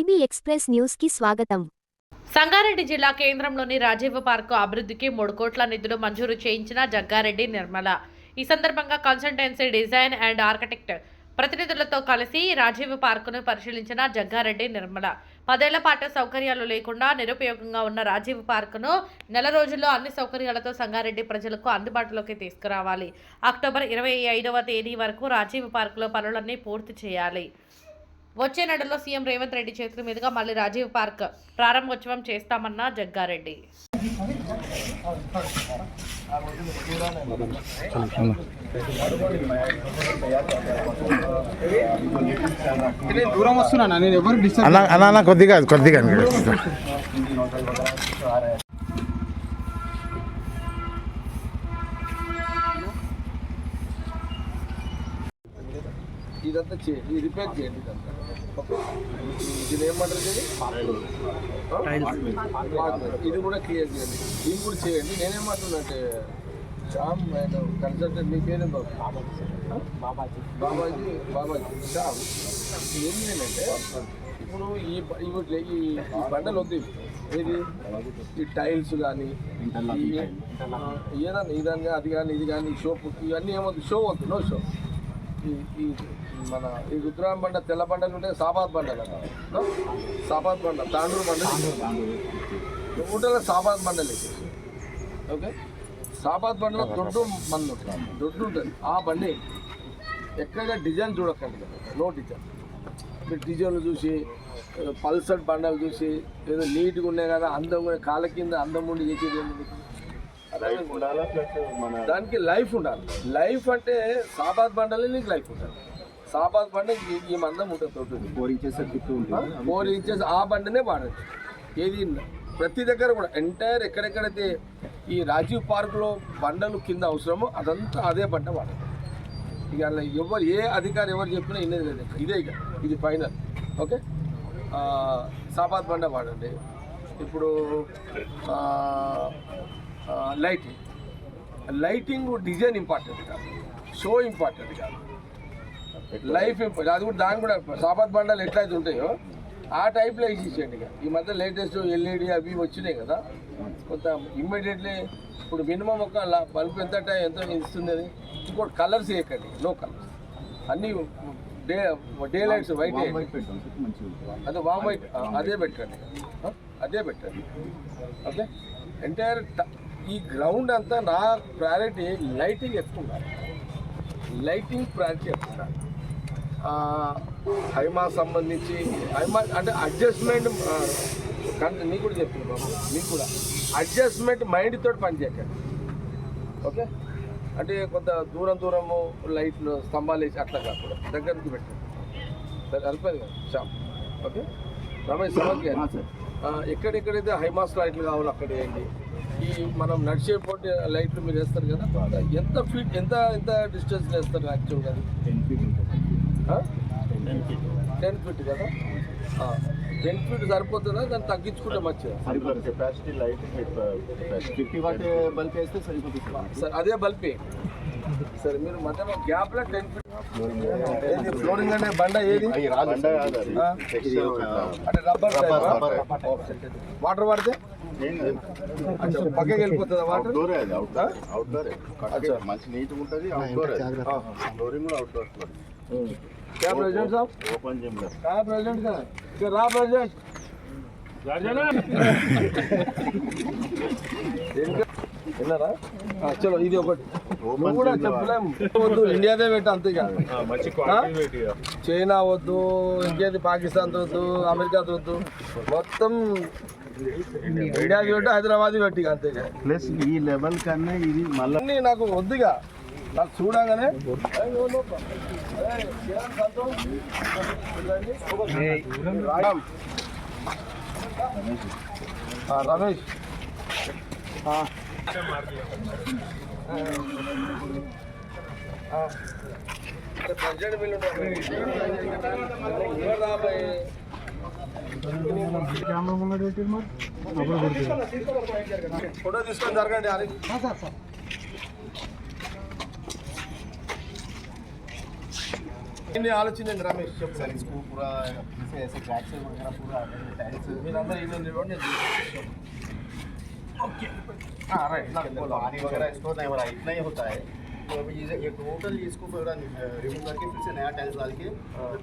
IB express న్యూస్‌కి స్వాగతం. సంగారెడ్డి జిల్లా కేంద్రంలోని రాజీవ్ పార్కు అభివృద్ధికి 3 కోట్ల నిధులు మంజూరు చేయించిన జగ్గారెడ్డి నిర్మల. ఈ సందర్భంగా కన్సల్టెన్సీ డిజైన్ అండ్ ఆర్కిటెక్ట్ ప్రతినిధులతో కలిసి రాజీవ్ పార్కును పరిశీలించిన జగ్గారెడ్డి నిర్మల. 10 ఏళ్ల పాటు సౌకర్యాలు లేకుండా నిరుపయోగంగా ఉన్న రాజీవ్ పార్కును నెల రోజుల్లో అన్ని సౌకర్యాలతో సంగారెడ్డి ప్రజలకు అందుబాటులోకి తీసుకురావాలి. అక్టోబర్ 25వ తేదీ వరకు రాజీవ్ పార్కులో పనులన్నీ పూర్తి చేయాలి. వచ్చే నెలలో సీఎం రేవంత్ రెడ్డి చేతుల మీదుగా మళ్లీ రాజీవ్ పార్క్ ప్రారంభోత్సవం చేస్తామన్న జగ్గారెడ్డి. కొద్దిగా ఇదంతా చేయండి, రిపేర్ చేయండి. ఇదంతా ఇది ఏమంటారు, ఇది కూడా క్లియర్ చేయండి, ఇది కూడా చేయండి. నేనేమంటున్నానంటే శ్యామ్ కన్సల్టెంట్ మీ పేరు బాబాజీ శ్యామ్. ఏంటి అంటే ఇప్పుడు ఈ బండలు వద్దు, ఏది ఈ టైల్స్ కానీ ఏదన్నా ఇదన్నా అది కానీ ఇది కానీ షో ఇవన్నీ ఏమవుతుంది, షో వద్దు, నో షో. ఈ మన ఈ రుద్రాం బండ తెల్ల బండలు ఉంటాయి, సాబాద్ బండలు అన్న, సాబాద్ బండ, తాండూరు బండలు ఊటలో సాబాద్ బండలు. ఓకే, సాబాద్ బండలో దొడ్డు మంది ఉంటుంది, దొడ్డు ఉంటుంది. ఆ బండి ఎక్కడ డిజైన్ చూడకండి, నో డిజైన్. మీరు డిజైన్లు చూసి పల్సర్ బండలు చూసి ఏదో నీట్గా ఉన్నాయి కదా, అందం కాళ్ళ కింద అందం ఉండి చేసేది దానికి లైఫ్ ఉండాలి. లైఫ్ అంటే సాబాద్ బండలే నీకు లైఫ్ ఉండాలి. సాబాద్ బండ ఈ మందం ఉంటుంది, తోటి 4 ఇంచెస్ ఆ బండనే వాడండి. ఏది ప్రతి దగ్గర కూడా ఎంటైర్ ఎక్కడెక్కడైతే ఈ రాజీవ్ పార్కులో బండలు కింద అవసరమో అదంతా అదే బండ వాడండి. ఇక అలా ఎవరు ఏ అధికారి ఎవరు చెప్పినా ఇన్నది లేదు, ఇదే ఇక ఇది ఫైనల్. ఓకే, సాబాద్ బండ వాడండి. ఇప్పుడు లైటింగ్ డిజైన్ ఇంపార్టెంట్ కాదు, షో ఇంపార్టెంట్ కాదు, లైఫ్ ఇంపార్టెంట్. అది కూడా దాని కూడా సాబాద్ బండాలు ఎట్లయితే ఉంటాయో ఆ టైప్లో ఇచ్చేయండి. ఇక ఈ మధ్య లేటెస్ట్ ఎల్ఈడి అవి వచ్చినాయి కదా, కొంత ఇమ్మీడియట్లీ ఇప్పుడు మినిమం ఒక బల్బ్ ఎంత ఇస్తుంది. అది ఇంకోటి కలర్స్ వేయకండి, నో కలర్స్, అన్నీ డే లైట్స్ వైట్, అదే వామ్ వైట్, అదే పెట్టండి, అదే పెట్టండి. ఓకే, ఎంటైర్ ఈ గ్రౌండ్ అంతా నా ప్రయారిటీ లైటింగ్ ఎక్కువ ఉండాలి, లైటింగ్ ప్రయారిటీ ఎక్కువ ఉండాలి. హైమా సంబంధించి హైమా అంటే అడ్జస్ట్మెంట్ నీకు కూడా చెప్తుంది బాబు, మీకు కూడా అడ్జస్ట్మెంట్ మైండ్ తోటి పనిచేయకండి. ఓకే, అంటే కొంత దూరము లైట్లు స్తంభాలు వేసి అట్లా కాకుండా దగ్గరికి పెట్టండి, సరిపోయింది కదా షాప్. ఓకే, రమేష్ సమస్య ఎక్కడెక్కడైతే హైమాస్ లైట్లు కావాలో అక్కడ వేయండి. ఈ మనం నడిచే పోటీ లైట్లు మీరు వేస్తారు కదా, ఎంత ఫీట్ ఎంత డిస్టెన్స్ వేస్తారు యాక్చువల్గా? అది 10 ఫీట్ కదా, 10 ఫీట్ సరిపోతుందా? దాన్ని తగ్గించుకుంటే మంచిగా. కెపాసిటీ లైట్ 50 వాట్ బల్బ్ వేస్తే సరిపోతుంది సార్, అదే బల్బే. సరే, మీరు మధ్య గ్యాప్లో 10 ఫీట్ ఫ్లోరింగ్ అనే బండ ఏది అంటే రబ్బర్ వాటర్ పడితే పక్కకి వెళ్ళిపోతుందా వాటర్? అవుట్డోర్ మంచి నీట్గా ఉంటుంది, అవుట్డోర్ ఫ్లోరింగ్ కూడా అవుట్డోర్ ఫ్లోరింగ్. क्या प्रेसिडेंट साहब? ओपन जिम में क्या प्रेसिडेंट का कि रा प्रेसिडेंट విన్నారా? చలో ఇది ఒకటి నువ్వు కూడా చెప్పలేము. వద్దు, ఇండియాదే పెట్టు, అంతే కాదు. చైనా వద్దు, ఇంకేది పాకిస్తాన్ వద్దు, అమెరికా వద్దు, మొత్తం ఇండియాది పెట్టు, హైదరాబాద్ పెట్టి, అంతే. ప్లస్ ఈ లెవెల్ కన్నా ఇది మళ్ళీ నాకు వద్దుగా, నాకు చూడగానే రమేష్ ప్రెసిడెంట్ బిల్లు ఫోటో తీసుకొని జరగండి. సార్ సార్ ఏంటి ఆలోచన రమేష్ చెప్పు. सर इसको पूरा ऐसे क्रैक्स वगैरह पूरा टाइल्स మీరందరూ ఇల్లు నేను ఓకే రైట్ पानी वगैरह इसको नहीं हो रहा है, इतना ही होता है। तो अभी ये टोटल इसको पूरा रिमूव करके फिर से नया टाइल्स डाल के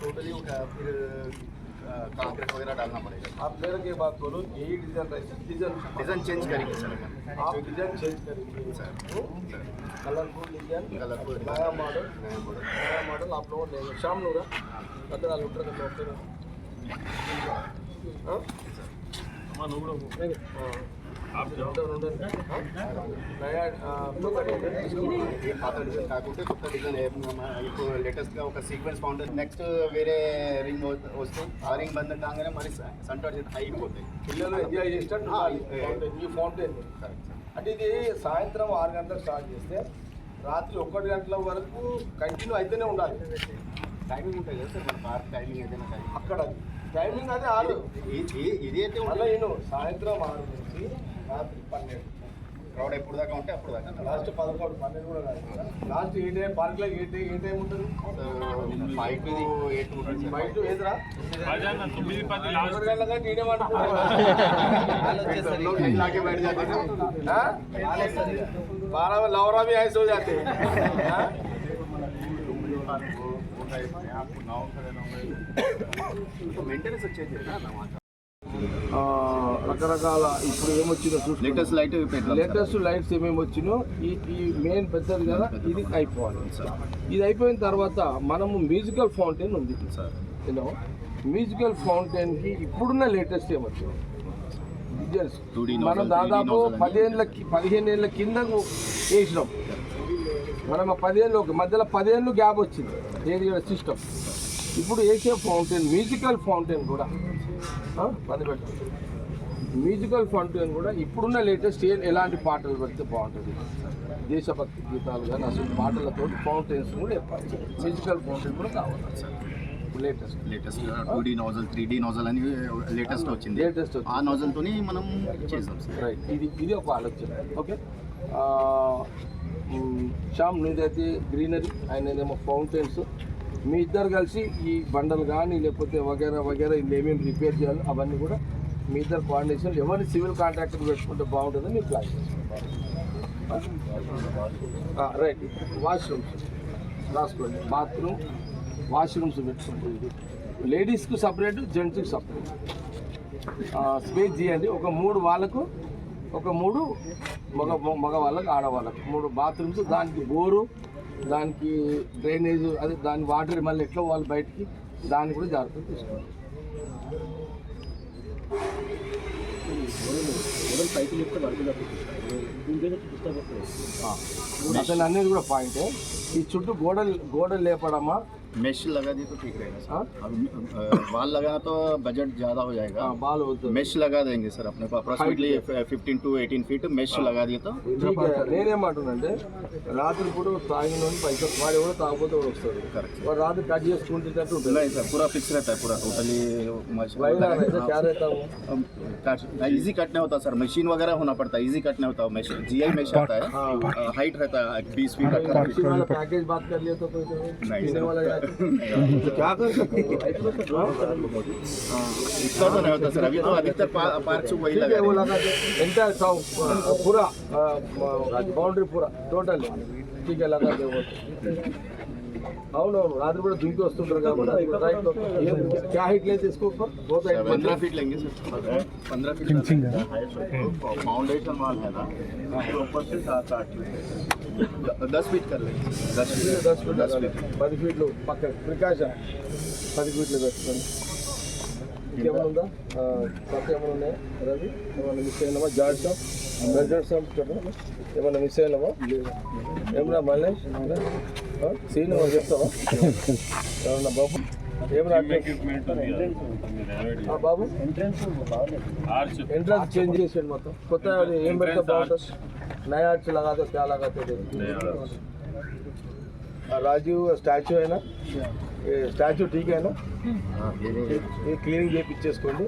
टोटली फिर कंक्रीट वगैरह डालना पड़ेगा। आप मेरे के बात बोलो यही डिजाइन डिज़ाइन चेंज करेंगे सर, आप डिजाइन चेंज करेंगे सर कलरफुल डिजाइन कलरफुल नया मॉडल आप लोगों ने शाम नूरा मतलब लुटर का डॉक्टर నయా పాత డిజైన్ కాకుంటే కొత్త డిజైన్ ఇప్పుడు లేటెస్ట్గా ఒక సీక్వెన్స్ ఫౌండర్ నెక్స్ట్ వేరే రింగ్ వస్తే ఆ రింగ్ బంద్ కాగానే మరి సెంటర్ అయిపోతాయి పిల్లలు ఎంజాయ్ చేసినట్టు ఈ ఫౌంటైన్ అంటే ఇది సాయంత్రం 6 గంటలకు స్టార్ట్ చేస్తే రాత్రి 1 గంటల వరకు కంటిన్యూ అయితేనే ఉండాలి. టైమింగ్ ఉంటుంది కదా సార్, మన పార్క్ టైమింగ్ ఏదైనా టైమింగ్ అక్కడ టైమింగ్ అదే 6 ఇది అయితే మళ్ళీ నేను సాయంత్రం 6 నుంచి రాత్రి 12 క్రౌడ్ ఎప్పుడు దాకా ఉంటే అప్పుడు దాకా లాస్ట్ 11 12 కూడా కాదు లాస్ట్ ఏ టైం పార్క్లో ఏ టైం ఉంటుంది 5 to 8 ఉంటుంది సార్. బయట ఏదిరా 9 గంటల కంటే ఈడే लाके बैठ जाते हैं 12 में लौरा भी ऐसे हो जाते हैं मेंटेनेंस अच्छे थे ना वहाँ का। రకరకాల ఇప్పుడు ఏమొచ్చిందో చూసి लेटेस्ट लाइट లేటెస్ట్ లైట్స్ ఏమేమి వచ్చినో ఈ మెయిన్ పెద్దది కదా ఇది అయిపోవాలి. ఇది అయిపోయిన తర్వాత మనము మ్యూజికల్ ఫౌంటైన్ ఉంది సార్. యూనో మ్యూజికల్ ఫౌంటైన్కి ఇప్పుడున్న లేటెస్ట్ ఏమొచ్చింది మనం దాదాపు 15 ఏళ్ళ కిందకు వేసినాం. మనం 10 ఏళ్ళు మధ్యలో 10 ఏళ్ళు గ్యాప్ వచ్చింది ఏది సిస్టమ్. ఇప్పుడు వేసే ఫౌంటైన్ మ్యూజికల్ ఫౌంటైన్ కూడా మ్యూజికల్ ఫౌంటైన్ కూడా ఇప్పుడున్న లేటెస్ట్ ఎలాంటి పాటలు పెడితే బాగుంటుంది, దేశభక్తి గీతాలు కానీ అసలు పాటలతో ఫౌంటైన్స్ కూడా చెప్పాలి. మ్యూజికల్ ఫౌంటైన్ కూడా కావాలి latest 2D nozzle 3D nozzle అని లేటెస్ట్ వచ్చింది. ఆ నోజల్ తోని మనం చేసాం సార్. రైట్, ఇది ఒక ఆలోచన. ఓకే, శ్యామ్ నీదైతే గ్రీనరీ, ఆయనదేమో ఫౌంటైన్స్. మీ ఇద్దరు కలిసి ఈ బండలు కానీ లేకపోతే వగేరా వగేరా ఇది ఏమేమి రిపేర్ చేయాలి అవన్నీ కూడా మీ ఇద్దరు కోఆర్డినేషన్ ఎవరిని సివిల్ కాంట్రాక్టర్ పెట్టుకుంటే బాగుంటుందని మీరు ప్లాన్ చేస్తారు. రైట్, వాష్రూమ్స్ రాసుకోండి. బాత్రూమ్ వాష్రూమ్స్ పెట్టుకుంటుంది. లేడీస్కు సపరేట్, జెంట్స్కి సపరేట్ స్పేస్ చేయండి. ఒక 3 వాళ్ళకు, ఒక 3 మగ వాళ్ళకు, ఆడవాళ్ళకు 3 బాత్రూమ్స్. దానికి బోరు, దానికి డ్రైనేజ్, అదే దాని వాటర్ మళ్ళీ ఎట్లా వాళ్ళు బయటికి, దాన్ని కూడా జాగ్రత్తగా తీసుకోండి. అతను అనేది కూడా పాయింటే. ఈ చుట్టూ గోడలు లేపడమా, मेश लगा दिए तो ठीक रहेगा सर. अब वॉल लगाना तो बजट ज़्यादा हो जाएगा. బాల్ मेश लगा देंगे सर अपने को अप्रोक्सीमेटली 15 to 18 फीट मेश लगा दिए तो నేనేమంటున్నానంటే రాత్రి పూట తాగిన పైసలు వాడు ఎవడో తాగపోతే వాడు వస్తాడు. వాడు రాత్రి కట్ చేసుకుంటేటట్టు ఉంటుంది. नहीं सर, पूरा फिक्स रहता है, पूरा टोटली इजी कट नहीं होता सर. मशीन वगैरह होना पड़ता है, इजी कट नहीं होता. GI मेश आता है, हाइट रहता है 20 फीट. पैकेज बात कर लिया तो नहीं पीने वाला सर, तो क्या कर सकते हो? इतना तो नहीं होता सर. अभी तो अधिकतर पार्क से वही लगा वो लगा एंटायर पूरा बाउंड्री पूरा टोटल ठीक है लगा दे वो. అవునవును, రాత్రి కూడా దుంకి వస్తుంటారు కాబట్టి రైట్. क्या हाइट लेते इसको ऊपर? बहुत 15 फीट लेंगे सर. 15 फीट फाउंडेशन वाल है ना, ऊपर से 7-8 10 फीट कर लेंगे. 10 फीट 10 ఫీట్లు పక్క ప్రికాషన్ 10 ఫీట్లు పెట్టుకోండి. ఇంకేమైనా ఉందా? కొత్త ఏమైనా ఉన్నాయా రవి? ఏమైనా మిస్ అయినామా? జాడ్సాం ఏమైనా మిస్ అయినామా? ఏమన్నా మళ్ళీ సీన్ చెప్తావా? ఏమన్నా బాబు ఏమన్నా బాబు ఎంట్రన్స్ చేంజ్ చేసేయండి మొత్తం. కొత్త ఏం పెడితే బాగుంటుంది? नया आर्च लगा दो, क्या लगाते थे? राजीव स्टैचू है ना, ये स्टैचू ठीक है ना? ये క్లీనింగ్ చేయించేసుకోండి.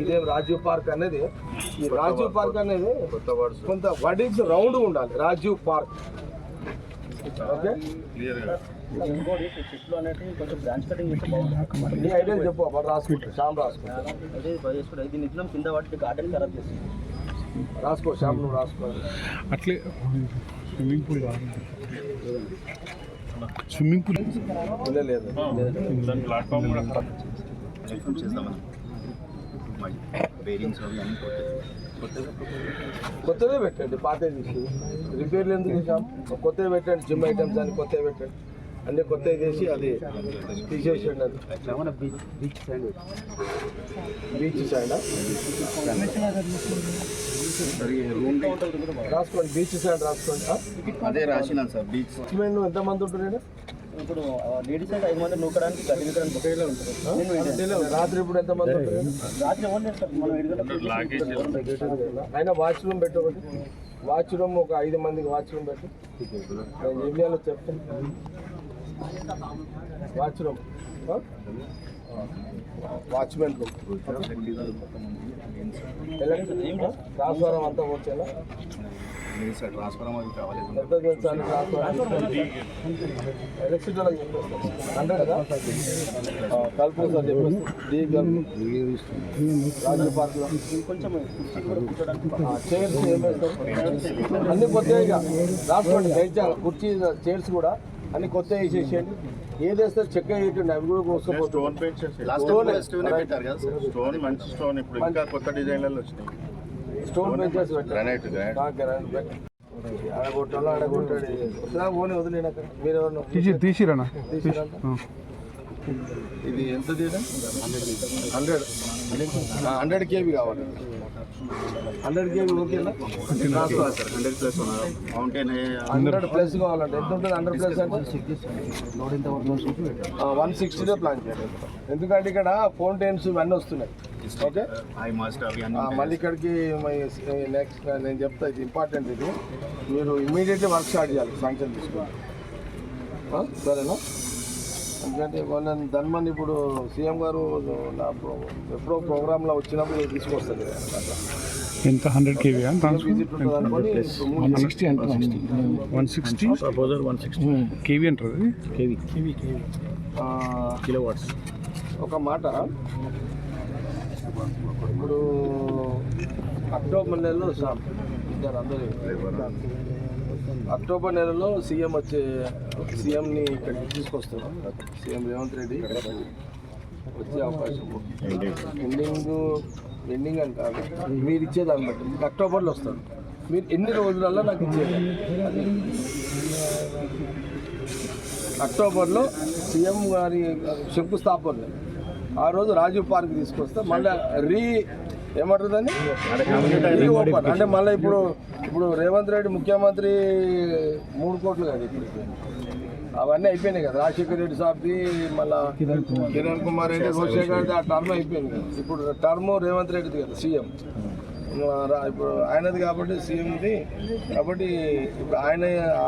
ఇదే రాజీవ్ పార్క్ అనేది, ఈ రాజీవ్ పార్క్ అనేది కొంత వర్డింగ్స్ రౌండ్ ఉండాలి. రాజీవ్ పార్క్ ఓకే, ఇంకోటి చెట్లు అనేవి కొంచెం బ్రాంచ్ కటింగ్ చేస్తే బాగుంటుంది. నీ ఐడియా చెప్పు అప్పుడు రాసుకుంటా శ్యామ్ రాసుకో అదే చేసుకుంటే దీని నిద్రం కింద పట్టి గార్డెన్ ఖరాబ్ చేస్తుంది. రాసుకో శ్యామ్ నువ్వు రాసుకో. అట్లే స్విమ్మింగ్ పూల్ స్విమ్మింగ్ పూల్ లేదు ప్లాట్ఫామ్ కూడా చేద్దామని బేరింగ్స్ అవి అన్నీ కొత్తవే పెట్టండి, పాతే తీసి రిపేర్లు ఎందుకు చేసాం? కొత్తవి పెట్టండి, జిమ్ ఐటమ్స్ అని కొత్తవి పెట్టండి, అన్నీ కొత్తవి చేసి అది తీసేసేయండి. అది బీచ్ సైడ్ రాసుకోండి, బీచ్ సైడ్ రాసుకోండి. అదే రాసినాను సార్. బీచ్ నువ్వు ఎంతమంది ఉంటున్నాడు? ఇప్పుడు లేడీస్ అయితే 5 మంది నూకడానికి గది బొకేలో ఉంటుంది. రాత్రి ఇప్పుడు ఎంతమంది ఉంటున్నారు? రాత్రి ఎవరు చేస్తారు? మనం 7 గంటలకు అయినా వాష్రూమ్ పెట్టి ఒకటి, వాష్రూమ్ ఒక 5 మందికి వాష్రూమ్ పెట్టి నేను ఏరియాలో చెప్తాను. వాష్రూమ్ వాచ్మెన్ ట్రాన్స్ఫారం అంతా వచ్చేలా ట్రాన్స్ఫార్మర్ అది కావాలి. ఎంత తెలుసాలి ఎలక్ట్రిసిటీ వాళ్ళకి చెప్పేస్తాను 100 కదా కలుపు సార్ చెప్పేస్తాను. రాజు పార్క్లో కొంచెం చైర్స్ ఏం వేస్తారు? అన్ని కొత్తగా రాసుకోండి. దయచేసి కుర్చీ చైర్స్ కూడా అన్ని కొత్త వేసేసేయండి. ఏది వేస్తారు చెక్క వేయటండి, అవి కూడా కోసుకోపోతుంది. స్టోన్ మంచి స్టోన్ ఇప్పుడు ఇంకా కొత్త డిజైన్లలో వచ్చినాయి. స్టోన్ బెంచెస్ గ్రానైట్ ఆడగొట్టాలో ఆడగొట్టాడు ఓని వదిలేనాక మీరు ఎవరు తీసిరానా? ఇది ఎంత తీయడం? 100 కేబీ కావాలి. 100 కేబీ ఓకేనా? 100 ప్లస్ కావాలంటే ఎంత ఉంటుంది? 100 ప్లస్ అంటే 160 ప్లాన్ చేయాలి. ఎందుకంటే ఇక్కడ ఫౌంటైన్స్ ఇవన్నీ వస్తున్నాయి. ఓకే, మళ్ళీ ఇక్కడికి నెక్స్ట్ నేను చెప్తా, ఇది ఇంపార్టెంట్. ఇది మీరు ఇమీడియట్లీ వర్క్ స్టార్ట్ చేయాలి, శాంక్షన్ తీసుకోవాలి. సరేనా? ఎందుకంటే వాళ్ళని ధన్మన్ ఇప్పుడు సీఎం గారు ఎప్పుడో ప్రోగ్రాంలో వచ్చినప్పుడు తీసుకొస్తారు. ఎంత 100 కేవీ విజిట్ ఉంటుంది అనుకోని 160 అంటారు. 160 కేవీ అంటారు. KV kilowatts. ఒక మాట, ఇప్పుడు అక్టోబర్ నెలలో అందరూ అక్టోబర్ నెలలో సీఎంని ఇక్కడికి తీసుకొస్తారు. సీఎం రేవంత్ రెడ్డి వచ్చే అవకాశం ఎండింగ్ అని కాదు, మీరు ఇచ్చేదాన్ని బట్టి మీకు అక్టోబర్లో వస్తారు. మీరు ఎన్ని రోజులలో నాకు ఇచ్చేది? అక్టోబర్లో సీఎం గారి శంకుస్థాపన ఆ రోజు రాజీవ్ పార్క్ తీసుకొస్తే మళ్ళీ ఏమంటుందని ఓపెన్ అంటే మళ్ళీ ఇప్పుడు రేవంత్ రెడ్డి ముఖ్యమంత్రి 3 కోట్లు కదా ఇప్పుడు అవన్నీ అయిపోయినాయి కదా. రాజశేఖర రెడ్డి సాబ్ది, మళ్ళీ కిరణ్ కుమార్ రెడ్డి, రోషేఖర్ రెడ్డి, ఆ టర్మ్ అయిపోయింది కదా. ఇప్పుడు టర్మ్ రేవంత్ రెడ్డిది కదా సీఎం. ఇప్పుడు ఆయనది కాబట్టి సీఎంది కాబట్టి ఇప్పుడు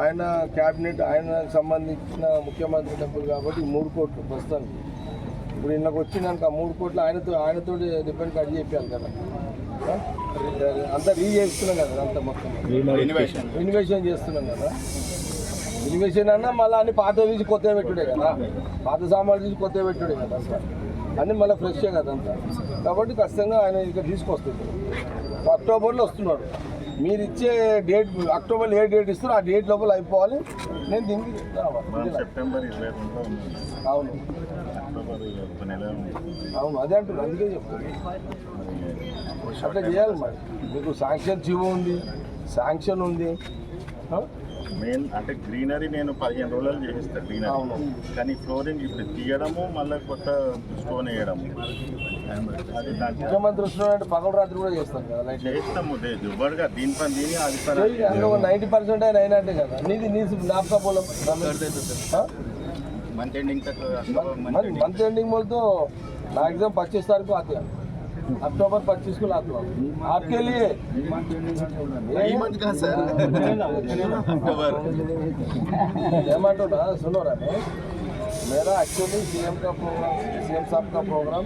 ఆయన క్యాబినెట్ ఆయనకు సంబంధించిన ముఖ్యమంత్రి డబ్బులు కాబట్టి 3 కోట్లు ప్రస్తుతానికి. ఇప్పుడు ఇళ్ళకి వచ్చినాక 3 కోట్లు ఆయనతో డిపెండ్ కట్ చేయాలి కదా. అంతా చేస్తున్నాం కదా, అంతా మొత్తం ఇన్వెస్టిగేషన్ చేస్తున్నాం కదా. ఇన్వెస్టిగేషన్ అన్నా మళ్ళీ అన్ని పాత తీసి కొత్తగా పెట్టుడే కదా, పాత సామాన్లు తీసి కొత్తగా పెట్టుడే కదా, అన్నీ మళ్ళీ ఫ్రెష్ే కదా అంతా. కాబట్టి ఖచ్చితంగా ఆయన ఇక్కడ తీసుకొస్తుంది. అక్టోబర్లో వస్తున్నాడు. మీరు ఇచ్చే డేట్ అక్టోబర్లో ఏ డేట్ ఇస్తారో ఆ డేట్ లోపల అయిపోవాలి. నేను దీనికి సెప్టెంబర్ 22 అవును అవును అదే అంటున్నా, అందుకే చెప్తాను అట్లా చేయాలి. మరి మీకు శాంక్షన్ జీవో ఉంది, శాంక్షన్ ఉంది. మెయిన్ అంటే గ్రీనరీ నేను 15 రోజులు చేపిస్తాను గ్రీనరీ, కానీ ఫ్లోరింగ్ ఇప్పుడు తీయడము మళ్ళీ కొత్త స్టోన్ వేయడము. ముఖ్యమంత్రి వస్తున్నాడు అంటే పగలు రాత్రి కూడా చేస్తాను కదా, లైట్ చేస్తాము దుబ్బడుగా దీని పని దీని అది 90% అయినా అయినట్టే కదా. నీ నాపకా పొలం మంత్ ఎండింగ్ మంత్ ఎండింగ్ बोलते मैक्सिमम 25 तारीख को आते हैं, अक्टूबर 25 को लाते हैं आपके लिए। ना सुनो रहे, मेरा एक्चुअली सीएम साहब का प्रोग्राम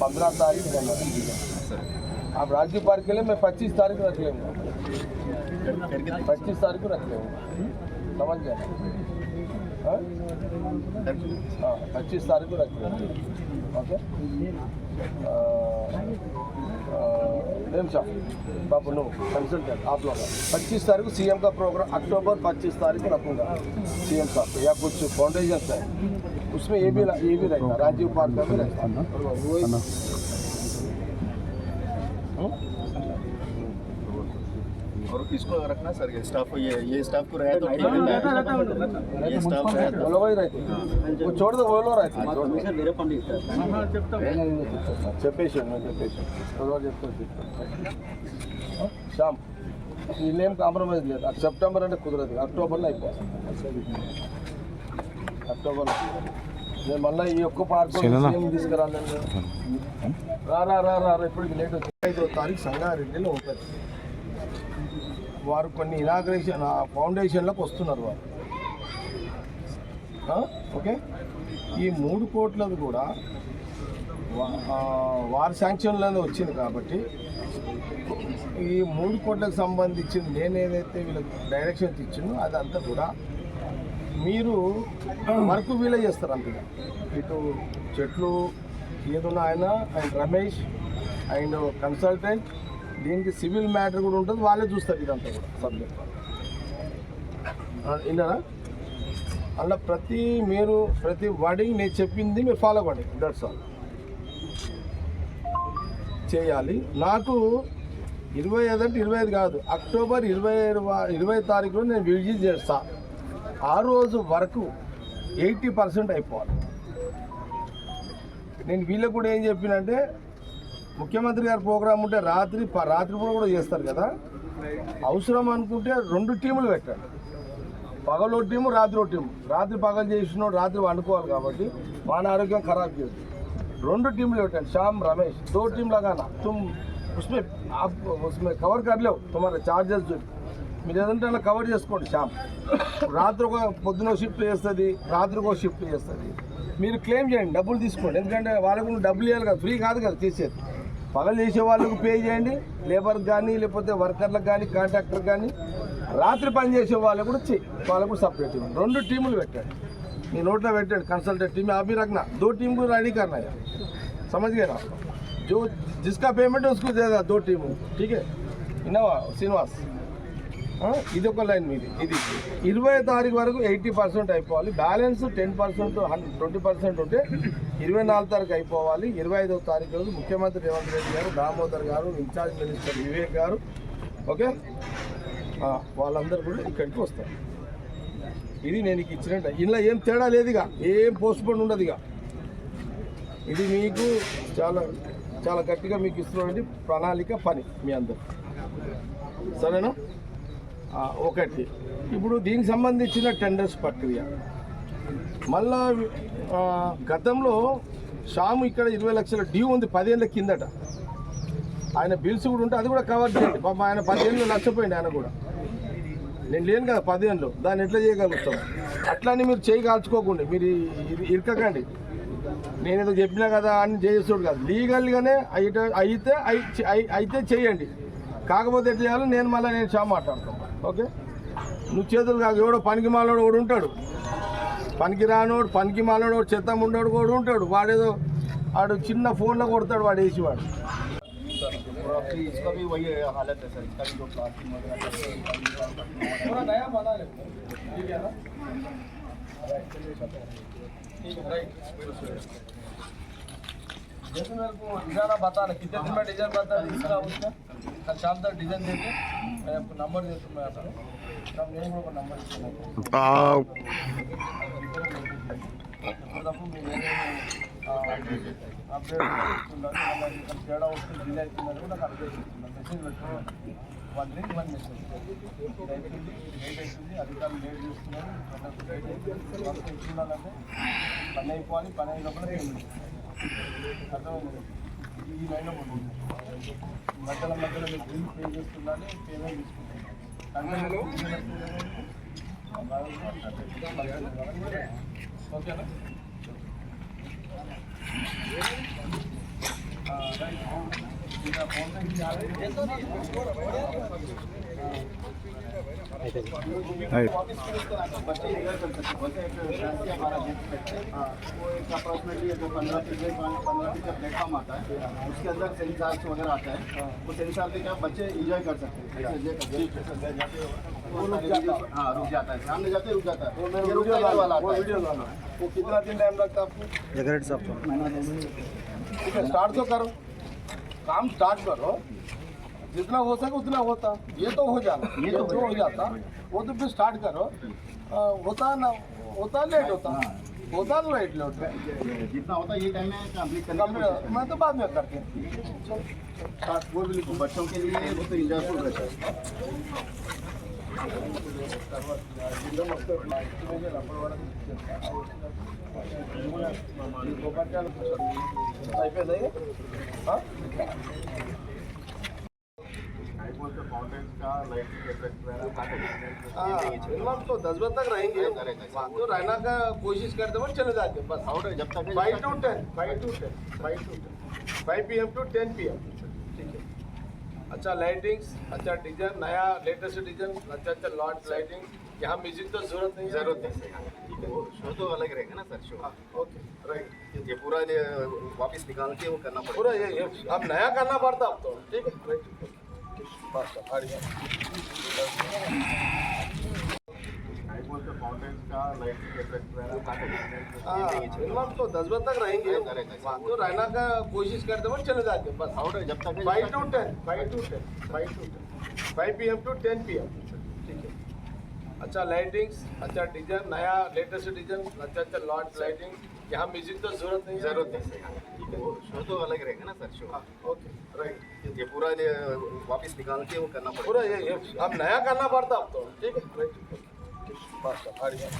15 तारीख है। आप राजीव पार्क के लिए मैं 25 तारीख रख लेंगे, 25 तारीख को रख लेंगे, समझ गए? 25 तारीख को रखते हैं। ओके नेम साहब बाबू नो कंसल्टेंट आप लोग 25 तारीख को सीएम का प्रोग्राम अक्टूबर 25 तारीख को रखूँगा सीएम साहब या कुछ फाउंडेशन है उसमें ये भी रहेगा राजीव पार्क का भी रहेगा। और इसको रखना सर ये स्टाफ ये स्टाफ को रहे तो ठीक है ये स्टाफ रहे तो वो लोग ही रहते वो छोड़ दो वो लोग रहते सर मेरे पंडित చెప్పేసి శ్యామ్ వీళ్ళేం కాంప్రమైజ్ లేదు సెప్టెంబర్ అంటే కుదరదు అక్టోబర్లో అయిపోతుంది అక్టోబర్లో నేను మళ్ళీ ఈ ఒక్క పార్క్ తీసుకురాలేదు రా ఇప్పటికి లేట్ వచ్చి 5వ తారీఖు సంగారెడ్డిలో ఉంటుంది వారు కొన్ని ఇనాగ్రేషన్ ఫౌండేషన్లకు వస్తున్నారు వారు ఓకే ఈ 3 కోట్లది కూడా వారి శాంక్షన్లోనే వచ్చింది కాబట్టి ఈ 3 కోట్లకు సంబంధించింది నేను ఏదైతే వీళ్ళకి డైరెక్షన్స్ ఇచ్చిందో అదంతా కూడా మీరు వర్క్ వీలే చేస్తారు అంతగా ఇటు చెట్లు ఏదన్నా ఆయన అండ్ రమేష్ అండ్ కన్సల్టెంట్ దీనికి సివిల్ మ్యాటర్ కూడా ఉంటుంది వాళ్ళే చూస్తారు ఇదంతా కూడా సబ్జెక్ట్ విన్నారా అలా ప్రతి వర్డింగ్ నేను చెప్పింది మీరు ఫాలో అవ్వండి దట్స్ ఆల్ చేయాలి నాకు 25 అంటే 25 కాదు అక్టోబర్ 20 తారీఖులో నేను విజిట్ చేస్తా ఆ రోజు వరకు 80% అయిపోవాలి నేను వీళ్ళకి కూడా ఏం చెప్పినంటే ముఖ్యమంత్రి గారి ప్రోగ్రాం ఉంటే రాత్రి కూడా చేస్తారు కదా అవసరం అనుకుంటే 2 టీములు పెట్టండి పగలో టీము రాత్రి టీము రాత్రి పగలు చేసినోడు రాత్రి వండుకోవాలి కాబట్టి మన ఆరోగ్యం ఖరాబ్ చేయదు 2 టీములు పెట్టండి शाम रमेश 2 टीम लगाना तुम उसमें कवर कर लो तुम्हारे चार्जेस जो మీరు ఏదంటే అలా కవర్ చేసుకోండి షామ్ రాత్రి ఒక పొద్దున షిఫ్ట్ చేస్తుంది రాత్రి ఒక షిఫ్ట్ చేస్తుంది మీరు క్లెయిమ్ చేయండి డబ్బులు తీసుకోండి ఎందుకంటే వాళ్ళకు డబ్బులు ఇవ్వాలి కదా ఫ్రీ కాదు కదా చేసేది పగలు చేసే వాళ్ళకు పే చేయండి లేబర్కి కానీ లేకపోతే వర్కర్లకు కానీ కాంట్రాక్టర్కి కానీ రాత్రి పని చేసే వాళ్ళకు కూడా వాళ్ళకు కూడా సపరేట్ ఇవ్వండి 2 టీములు పెట్టండి మీ నోట్లో పెట్టండి कंसल्टेंट टीम आप भी रखना 2 टीम को रेडी करना है समझ गए ना जो जिसका पेमेंट है उसको देगा 2 टीम ठीक है इनोवा श्रीनिवास ఇది ఒక లైన్ మీది ఇది 20 తారీఖు వరకు 80% అయిపోవాలి బ్యాలెన్స్ 10% 20% ఉంటే 24 తారీఖు అయిపోవాలి 25వ తారీఖు రోజు ముఖ్యమంత్రి రేవంత్ రెడ్డి గారు దామోదర్ గారు ఇన్ఛార్జ్ మినిస్టర్ వివేక్ గారు ఓకే వాళ్ళందరూ కూడా ఇక్కడికి వస్తారు ఇది నేను ఇచ్చినట్టు ఇందులో ఏం తేడా లేదుగా ఏం పోస్ట్పోన్ ఉండదుగా ఇది మీకు చాలా చాలా గట్టిగా మీకు ఇస్తున్నటువంటి ప్రణాళిక పని మీ అందరు సరేనా ఒకటి ఇప్పుడు దీనికి సంబంధించిన టెండర్స్ ప్రక్రియ మళ్ళా గతంలో షాము ఇక్కడ 20 లక్షల డ్యూ ఉంది 10 ఏళ్ళ కిందట ఆయన బిల్స్ కూడా ఉంటే అది కూడా కవర్ చేయండి పాపం ఆయన 10 ఏళ్ళు నష్టపోయింది ఆయన కూడా నేను లేను కదా 10 ఏళ్ళు దాన్ని ఎట్లా చేయగలుగుతాం అట్లానే మీరు చేయి కాల్చుకోకండి మీరు ఇరకకండి నేనేదో చెప్పినా కదా అని చేసేవాడు కాదు లీగల్గానే అయితే చేయండి కాకపోతే ఎట్లా చేయాలో నేను షామ్ మాట్లాడతాను ఓకే నువ్వు చేతులు కాదు ఎవడో పనికి మాలోడు కూడా ఉంటాడు పనికి రానోడు పనికి మాలోడు చెత్త ఉండోడు కూడా ఉంటాడు వాడేదో వాడు చిన్న ఫోన్లో కొడతాడు వాడు వేసి వాడు इसका भी वही हालत है सर इसका भी जो प्लास्टिक पूरा नया बना ले ठीक है ना ठीक है राइट जैसे मेरे को डिजाइन बताना कितने दिन में डिजाइन बता इसका उसका कल शाम तक डिजाइन देके मैं आपको नंबर देता हूँ मैं आता हूँ तब मेरे को नंबर అప్డేట్ తేడా వస్తుంది డిలే అవుతుందని కూడా నాకు అప్డేట్ ఇస్తున్నాను మెసేజ్ పెట్టుకున్నాను 1 లింక్ 1 మెసేజ్ లేట్ అవుతుంది అధికారులు లేట్ చేస్తున్నారు ఇస్తున్నానంటే పని అయిపోవాలి పని అయినప్పుడు పేమెంట్ అర్థమైంది ఈ లైన్లో ఉంటుంది మధ్యలో మీకు బిల్ పే చేస్తున్నాను పేమెంట్ తీసుకుంటాను ఓకేనా वापस फिर उसको बच्चे एंजॉय कर सकते हैं। वैसे एक फैंसी हमारा गेट है, वो एक अप्रॉक्सिमेटली जो 15 फीट का प्लेटफॉर्म आता है, उसके अंदर सेंसार वगैरह आता है, वो सेंसार के क्या बच्चे एंजॉय कर सकते हैं। वो रुक जाता है, हाँ रुक जाता है, सामने जाते रुक जाता है, ये रुक जाने वाला आता है। वो कितना दिन टाइम लगता है आपको? ठीक है, स्टार्ट तो करो, काम स्टार्ट करो, जितना हो सके उतना होता। ये तो हो जाना, ये तो जो हो जाता वो तो फिर स्टार्ट करो। होता ना होता लेट होता तो लेट होता। जितना होता है ये टाइम में कंप्लीट करने की कोशिश करें। मैं तो बाद में करते हैं। स्टार्ट वो बिल्कुल बच्चों के लिए वो तो इंजॉयफुल रहता है। तो 10 बजे तक रहेंगे, तो रहना का कोशिश करते हैं, चले जाते हैं बस। जब तक 5 to 10 5 PM to 10 PM। ठीक है, अच्छा लाइटिंग्स, अच्छा डिजाइन, नया लेटेस्ट डिजाइन, अच्छा लॉट लाइटिंग। यहाँ म्यूजिक तो जरूरत नहीं है। ठीक है, वो शो तो अलग रहेगा ना सर, शो ओके राइट। ये पूरा वापस निकाल के वो करना पड़ेगा। पूरा ये अब नया करना पड़ता अब तो। ठीक है राइट, बस बढ़िया। तो 10 बजे तक रहेंगे, तो रहना का कोशिश करते हैं, चले जाते हैं बस। जब तक 5 to 10 5 PM to 10 PM। ठीक है, अच्छा लाइटिंग्स, अच्छा डिजाइन, नया लेटेस्ट डिजाइन, अच्छा लॉट लाइटिंग। यहाँ म्यूजिक तो जरूरत नहीं है। ठीक है, वो शो तो अलग रहेगा ना सर, शो ओके राइट। ये पूरा वापस निकाल के वो करना पड़ेगा। पूरा ये अब नया करना पड़ता अब तो। ठीक है राइट, बस बढ़िया।